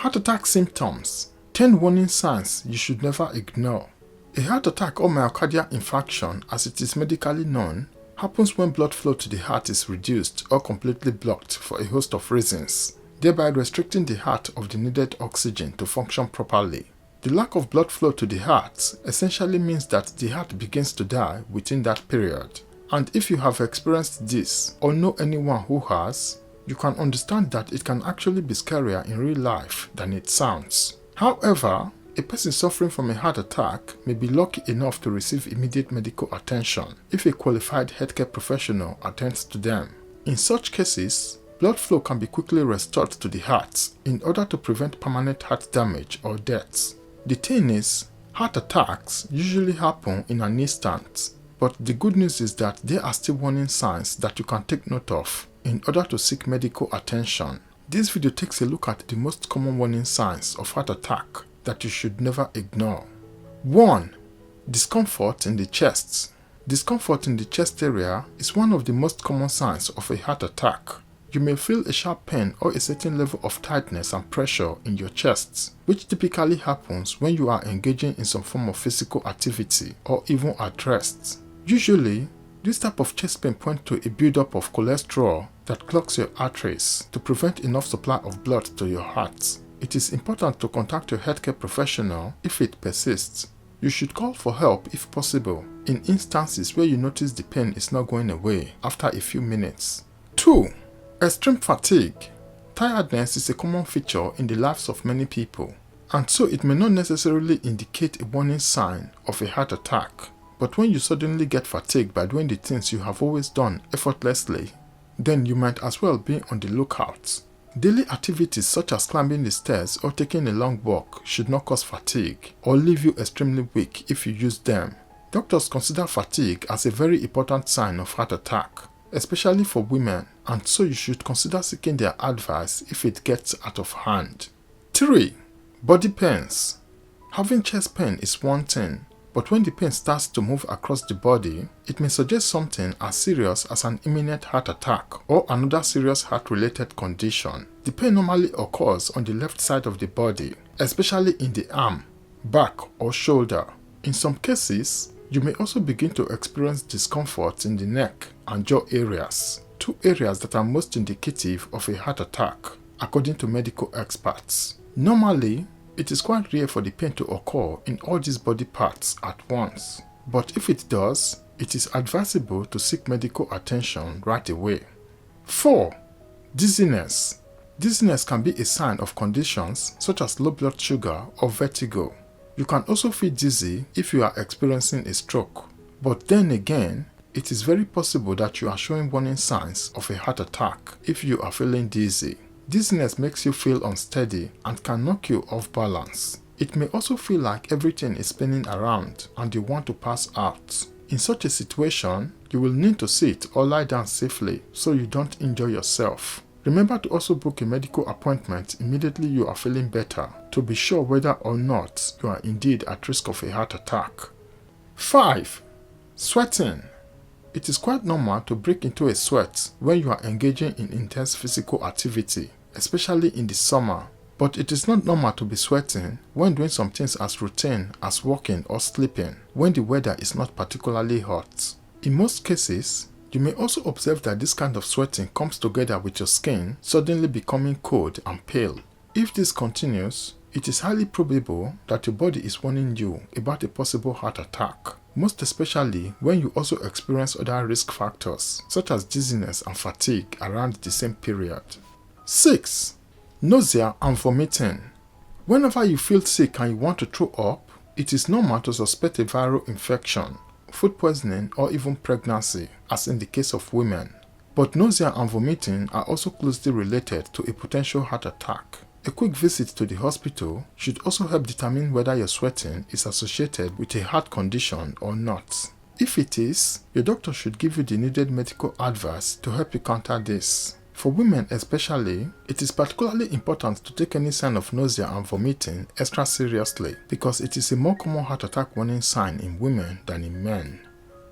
Heart attack symptoms. 10 warning signs you should never ignore. A heart attack or myocardial infarction, as it is medically known, happens when blood flow to the heart is reduced or completely blocked for a host of reasons, thereby restricting the heart of the needed oxygen to function properly. The lack of blood flow to the heart essentially means that the heart begins to die within that period. And if you have experienced this or know anyone who has, you can understand that it can actually be scarier in real life than it sounds. However, a person suffering from a heart attack may be lucky enough to receive immediate medical attention if a qualified healthcare professional attends to them. In such cases, blood flow can be quickly restored to the heart in order to prevent permanent heart damage or death. The thing is, heart attacks usually happen in an instant, but the good news is that there are still warning signs that you can take note of in order to seek medical attention. This video takes a look at the most common warning signs of heart attack that you should never ignore. 1. Discomfort in the chest. Discomfort in the chest area is one of the most common signs of a heart attack. You may feel a sharp pain or a certain level of tightness and pressure in your chest, which typically happens when you are engaging in some form of physical activity or even at rest. Usually, this type of chest pain points to a buildup of cholesterol that clogs your arteries to prevent enough supply of blood to your heart. It is important to contact your healthcare professional if it persists. You should call for help if possible in instances where you notice the pain is not going away after a few minutes. 2. Extreme fatigue. Tiredness is a common feature in the lives of many people, and so it may not necessarily indicate a warning sign of a heart attack. But when you suddenly get fatigued by doing the things you have always done effortlessly, then you might as well be on the lookout. Daily activities such as climbing the stairs or taking a long walk should not cause fatigue or leave you extremely weak if you use them. Doctors consider fatigue as a very important sign of heart attack, especially for women, and so you should consider seeking their advice if it gets out of hand. 3. Body pains. Having chest pain is one thing, but when the pain starts to move across the body, it may suggest something as serious as an imminent heart attack or another serious heart-related condition. The pain normally occurs on the left side of the body, especially in the arm, back, or shoulder. In some cases, you may also begin to experience discomfort in the neck and jaw areas, 2 areas that are most indicative of a heart attack, according to medical experts. Normally, it is quite rare for the pain to occur in all these body parts at once, but if it does, it is advisable to seek medical attention right away. 4. Dizziness. Dizziness can be a sign of conditions such as low blood sugar or vertigo. You can also feel dizzy if you are experiencing a stroke, but then again, it is very possible that you are showing warning signs of a heart attack if you are feeling dizzy. Dizziness makes you feel unsteady and can knock you off balance. It may also feel like everything is spinning around and you want to pass out. In such a situation, you will need to sit or lie down safely so you don't injure yourself. Remember to also book a medical appointment immediately you are feeling better to be sure whether or not you are indeed at risk of a heart attack. 5. Sweating. It is quite normal to break into a sweat when you are engaging in intense physical activity, especially in the summer, but it is not normal to be sweating when doing some things as routine as walking or sleeping when the weather is not particularly hot. In most cases, you may also observe that this kind of sweating comes together with your skin suddenly becoming cold and pale. If this continues, it is highly probable that your body is warning you about a possible heart attack, most especially when you also experience other risk factors such as dizziness and fatigue around the same period. 6. Nausea and vomiting. Whenever you feel sick and you want to throw up, it is normal to suspect a viral infection, food poisoning, or even pregnancy, as in the case of women. But nausea and vomiting are also closely related to a potential heart attack. A quick visit to the hospital should also help determine whether your sweating is associated with a heart condition or not. If it is, your doctor should give you the needed medical advice to help you counter this. For women especially, it is particularly important to take any sign of nausea and vomiting extra seriously because it is a more common heart attack warning sign in women than in men.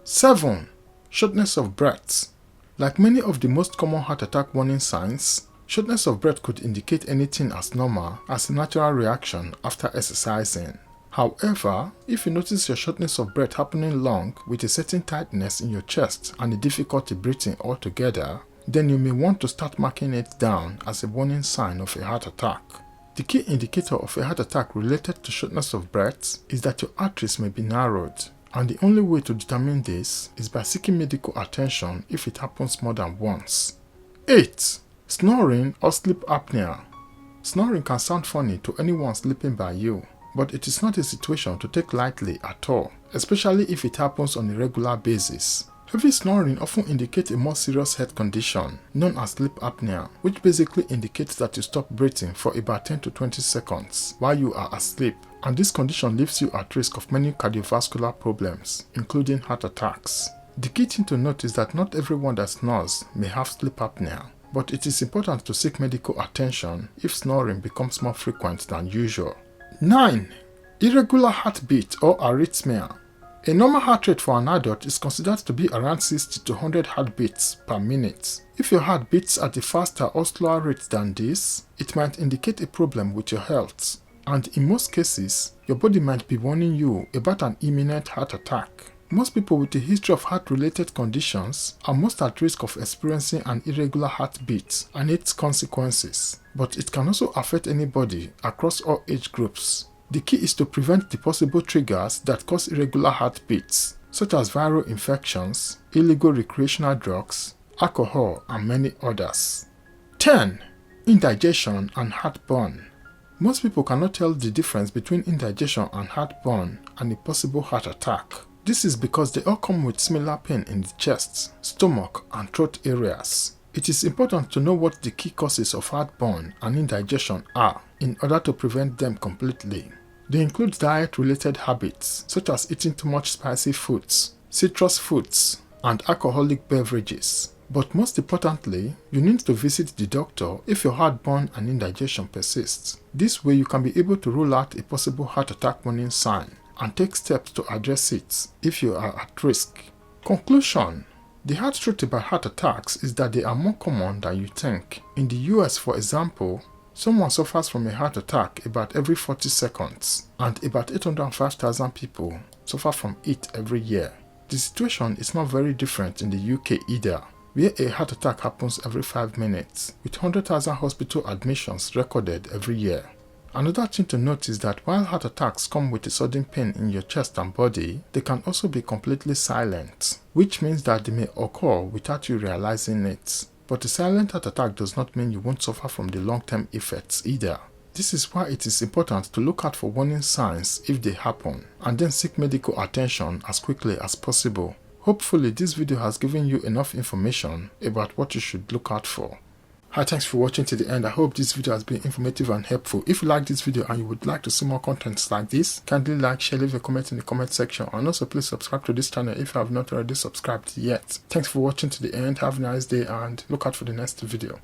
7. Shortness of breath. Like many of the most common heart attack warning signs, Shortness of breath could indicate anything as normal as a natural reaction after exercising. However, if you notice your shortness of breath happening along with a certain tightness in your chest and a difficulty breathing altogether, then you may want to start marking it down as a warning sign of a heart attack. The key indicator of a heart attack related to shortness of breath is that your arteries may be narrowed, and the only way to determine this is by seeking medical attention if it happens more than once. 8. Snoring or sleep apnea. Snoring can sound funny to anyone sleeping by you, but it is not a situation to take lightly at all, especially if it happens on a regular basis. Heavy snoring often indicates a more serious health condition known as sleep apnea, which basically indicates that you stop breathing for about 10 to 20 seconds while you are asleep, and this condition leaves you at risk of many cardiovascular problems, including heart attacks. The key thing to note is that not everyone that snores may have sleep apnea, but it is important to seek medical attention if snoring becomes more frequent than usual. 9. Irregular heartbeat or arrhythmia. A normal heart rate for an adult is considered to be around 60 to 100 heartbeats per minute. If your heart beats at a faster or slower rate than this, it might indicate a problem with your health, and in most cases, your body might be warning you about an imminent heart attack. Most people with a history of heart-related conditions are most at risk of experiencing an irregular heartbeat and its consequences, but it can also affect anybody across all age groups. The key is to prevent the possible triggers that cause irregular heartbeats, such as viral infections, illegal recreational drugs, alcohol, and many others. 10. Indigestion and heartburn. Most people cannot tell the difference between indigestion and heartburn and a possible heart attack. This is because they all come with similar pain in the chest, stomach, and throat areas. It is important to know what the key causes of heartburn and indigestion are in order to prevent them completely. They include diet-related habits such as eating too much spicy foods, citrus foods, and alcoholic beverages. But most importantly, you need to visit the doctor if your heartburn and indigestion persists. This way you can be able to rule out a possible heart attack warning sign and take steps to address it if you are at risk. Conclusion: the hard truth about heart attacks is that they are more common than you think. In the US, for example, someone suffers from a heart attack about every 40 seconds, and about 805,000 people suffer from it every year. The situation is not very different in the UK either, where a heart attack happens every 5 minutes, with 100,000 hospital admissions recorded every year. Another thing to note is that while heart attacks come with a sudden pain in your chest and body, they can also be completely silent, which means that they may occur without you realizing it. But a silent heart attack does not mean you won't suffer from the long-term effects either. This is why it is important to look out for warning signs if they happen, and then seek medical attention as quickly as possible. Hopefully this video has given you enough information about what you should look out for. Hi, thanks for watching to the end. I hope this video has been informative and helpful. If you like this video and you would like to see more contents like this, kindly like, share, leave a comment in the comment section, and also please subscribe to this channel if you have not already subscribed yet. Thanks for watching to the end. Have a nice day and look out for the next video.